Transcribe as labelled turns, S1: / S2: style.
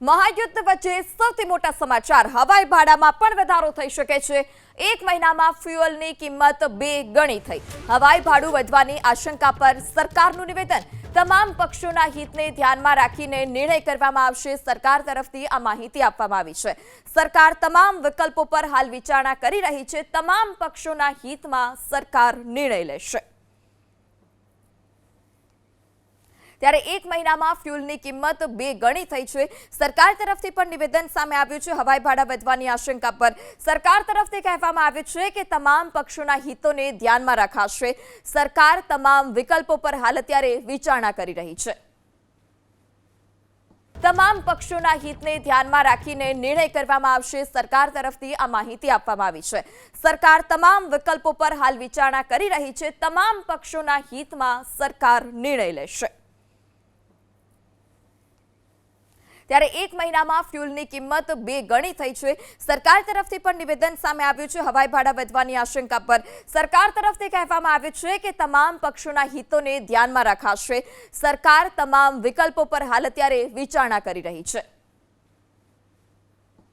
S1: મહાયુદ્ધ વચ્ચે સૌથી મોટા સમાચાર હવાઈ ભાડામાં પણ વધારો થઈ શકે છે। એક મહિનામાં ફ્યુઅલની કિંમત 2 ગણી થઈ। હવાઈ ભાડું વધવાની આશંકા પર સરકારનું નિવેદન। તમામ પક્ષોના હિતને ધ્યાનમાં રાખીને નિર્ણય કરવામાં આવશે। સરકાર તરફથી આ માહિતી આપવામાં આવી છે। સરકાર તમામ વિકલ્પો પર હાલ વિચારણા કરી રહી છે। તમામ પક્ષોના હિતમાં સરકાર નિર્ણય લેશે। ત્યારે એક મહિનામાં ફ્યુઅલની કિંમત 2 ગણી થઈ છે। સરકાર તરફથી પણ નિવેદન સામે આવ્યું છે। હવાઈ ભાડા વધવાની આશંકા પર સરકાર તરફથી કહેવામાં આવ્યું છે કે તમામ પક્ષોના હિતોને ધ્યાનમાં રખાશે। સરકાર તમામ વિકલ્પો પર હાલ અત્યારે વિચારણા કરી રહી છે। તમામ પક્ષોના હિતને ધ્યાનમાં રાખીને નિર્ણય કરવામાં આવશે। સરકાર તરફથી આ માહિતી આપવામાં આવી છે। સરકાર તમામ વિકલ્પો પર હાલ વિચારણા કરી રહી છે। તમામ પક્ષોના હિતમાં સરકાર નિર્ણય લેશે। ત્યારે એક મહિનામાં ફ્યુઅલની કિંમત 2 ગણી થઈ છે। સરકાર તરફથી પણ નિવેદન સામે આવ્યું છે। હવાઈ ભાડા વધવાની આશંકા પર સરકાર તરફથી કહેવામાં આવ્યું છે કે તમામ પક્ષોના હિતોને ધ્યાનમાં રખાશે। સરકાર તમામ વિકલ્પો પર હાલ અત્યારે વિચારણા કરી રહી છે।